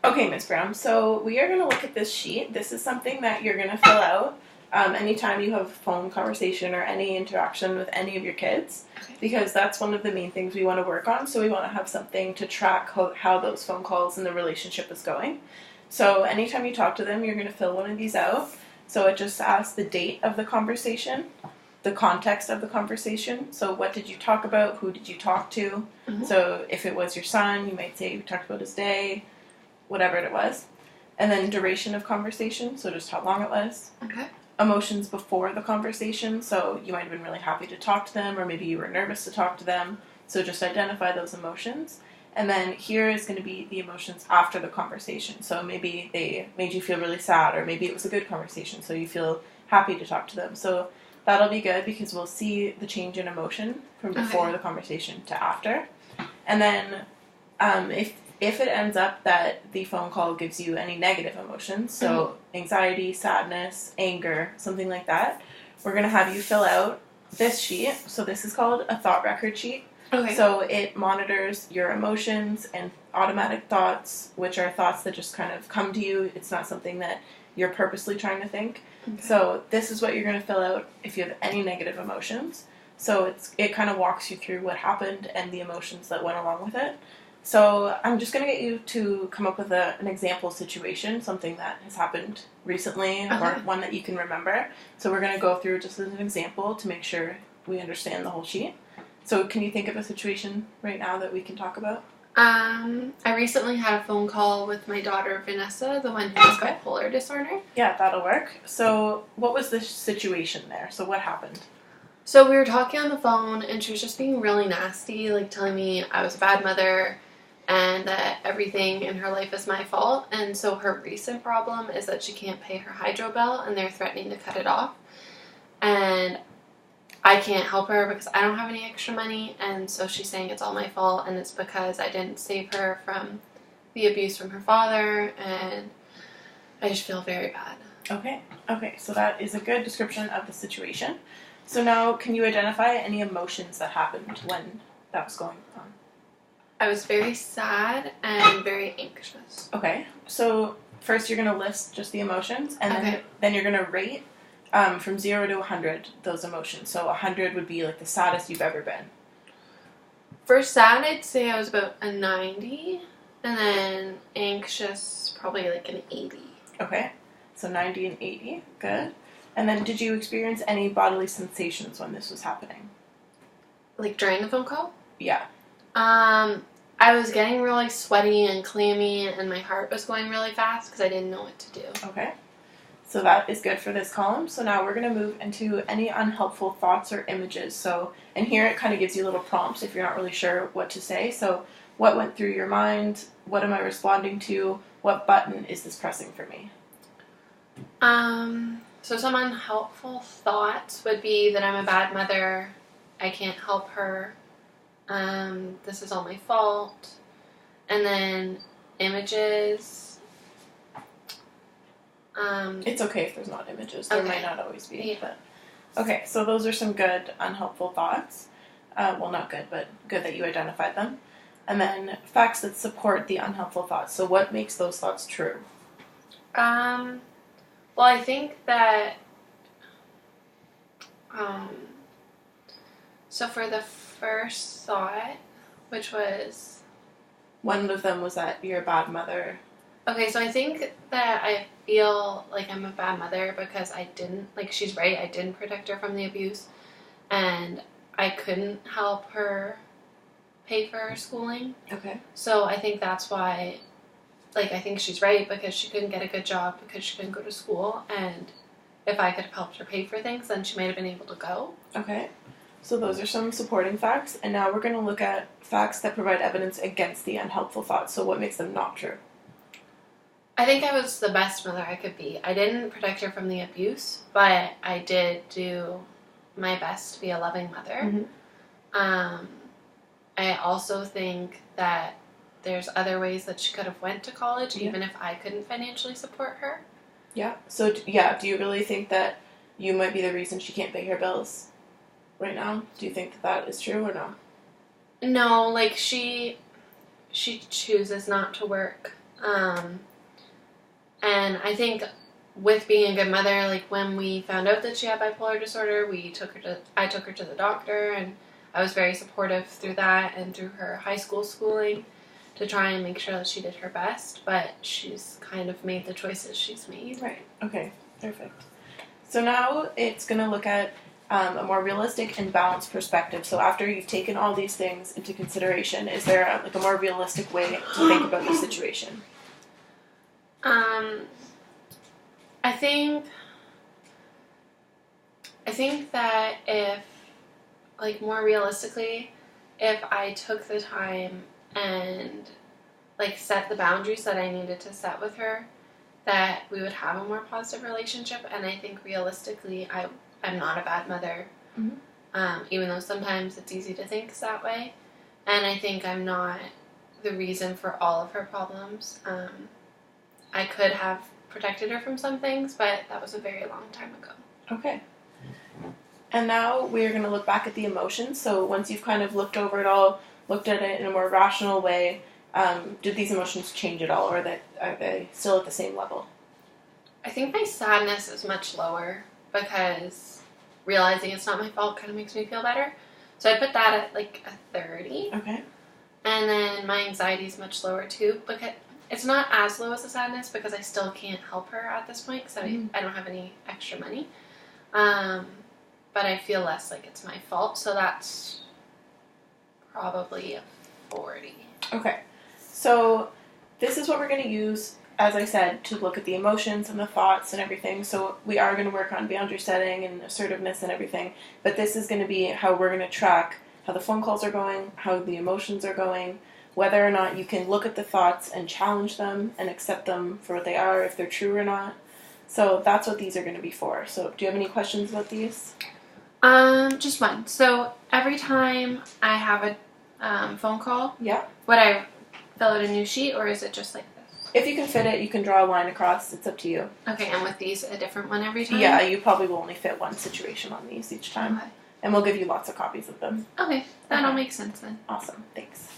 Okay, Miss Brown, so we are going to look at this sheet. This is something that you're going to fill out anytime you have a phone conversation or any interaction with any of your kids, because that's one of the main things we want to work on. So we want to have something to track how those phone calls and the relationship is going. So anytime you talk to them, you're going to fill one of these out. So it just asks the date of the conversation, the context of the conversation. So what did you talk about? Who did you talk to? Mm-hmm. So if it was your son, you might say you talked about his day, whatever it was. And then duration of conversation, so just how long it was. Okay. Emotions before the conversation, so you might have been really happy to talk to them, or maybe you were nervous to talk to them. So just identify those emotions. And then here is going to be the emotions after the conversation. So maybe they made you feel really sad, or maybe it was a good conversation, so you feel happy to talk to them. So that'll be good because we'll see the change in emotion from before the conversation to after. And then if it ends up that the phone call gives you any negative emotions, so anxiety, sadness, anger, something like that, we're going to have you fill out this sheet. So this is called a thought record sheet. Okay. So it monitors your emotions and automatic thoughts, which are thoughts that just kind of come to you. It's not something that you're purposely trying to think. Okay. So this is what you're going to fill out if you have any negative emotions. So it kind of walks you through what happened and the emotions that went along with it. So I'm just going to get you to come up with an example situation, something that has happened recently or one that you can remember. So we're going to go through just as an example to make sure we understand the whole sheet. So can you think of a situation right now that we can talk about? I recently had a phone call with my daughter, Vanessa, the one who has bipolar disorder. Yeah, that'll work. So what was the situation there? So what happened? So we were talking on the phone, and she was just being really nasty, like telling me I was a bad mother and that everything in her life is my fault. And so her recent problem is that she can't pay her hydro bill, and they're threatening to cut it off. And I can't help her because I don't have any extra money, and so she's saying it's all my fault, and it's because I didn't save her from the abuse from her father, and I just feel very bad. Okay, so that is a good description of the situation. So now, can you identify any emotions that happened when that was going on? I was very sad and very anxious. Okay, so first you're going to list just the emotions, and then you're going to rate from 0 to 100 those emotions. So 100 would be like the saddest you've ever been. For sad, I'd say I was about a 90, and then anxious, probably like an 80. Okay, so 90 and 80, good. And then did you experience any bodily sensations when this was happening? Like during the phone call? Yeah. I was getting really sweaty and clammy, and my heart was going really fast because I didn't know what to do. Okay. So that is good for this column. So now we're going to move into any unhelpful thoughts or images. So, and here it kind of gives you little prompts if you're not really sure what to say. So what went through your mind? What am I responding to? What button is this pressing for me? So some unhelpful thoughts would be that I'm a bad mother, I can't help her, this is all my fault, and then images. It's okay if there's not images. There might not always be. Yeah. But okay, so those are some good unhelpful thoughts. Well, not good, but good that you identified them. And then facts that support the unhelpful thoughts. So what makes those thoughts true? Well, I think that, so for the first thought, which was... One of them was that you're a bad mother. Okay, so I think that I feel like I'm a bad mother because I didn't, like she's right, I didn't protect her from the abuse, and I couldn't help her pay for her schooling. Okay. So I think that's why... Like, I think she's right because she couldn't get a good job because she couldn't go to school, and if I could have helped her pay for things, then she might have been able to go. Okay. So those are some supporting facts, and now we're going to look at facts that provide evidence against the unhelpful thoughts. So what makes them not true? I think I was the best mother I could be. I didn't protect her from the abuse, but I did do my best to be a loving mother. Mm-hmm. I also think that there's other ways that she could have went to college, even if I couldn't financially support her. Yeah. So, yeah, do you really think that you might be the reason she can't pay her bills right now? Do you think that is true or no? No, like, she chooses not to work. And I think with being a good mother, like when we found out that she had bipolar disorder, I took her to the doctor, and I was very supportive through that and through her high school schooling to try and make sure that she did her best, but she's kind of made the choices she's made. Right. Okay. Perfect. So now it's going to look at a more realistic and balanced perspective. So after you've taken all these things into consideration, is there a more realistic way to think about the situation? I think that if, like, more realistically, if I took the time and, like, set the boundaries that I needed to set with her, that we would have a more positive relationship. And I think realistically, I'm not a bad mother, even though sometimes it's easy to think that way. And I think I'm not the reason for all of her problems. I could have protected her from some things, but that was a very long time ago. Okay. And now we're going to look back at the emotions. So once you've kind of looked over it all, looked at it in a more rational way, did these emotions change at all, or are they still at the same level? I think my sadness is much lower because realizing it's not my fault kind of makes me feel better. So I put that at like a 30. Okay. And then my anxiety is much lower too, because it's not as low as the sadness because I still can't help her at this point because I don't have any extra money. But I feel less like it's my fault, so that's probably a 40. Okay. So this is what we're going to use, as I said, to look at the emotions and the thoughts and everything. So we are going to work on boundary setting and assertiveness and everything, but this is going to be how we're going to track how the phone calls are going, how the emotions are going, whether or not you can look at the thoughts and challenge them and accept them for what they are, if they're true or not. So that's what these are going to be for. So do you have any questions about these? Just one. So every time I have a phone call, Yeah. would I fill out a new sheet, or is it just like this? If you can fit it, you can draw a line across. It's up to you. Okay, and with these, a different one every time? Yeah, you probably will only fit one situation on these each time. Okay. And we'll give you lots of copies of them. Okay, that all Okay. makes sense then. Awesome. Thanks.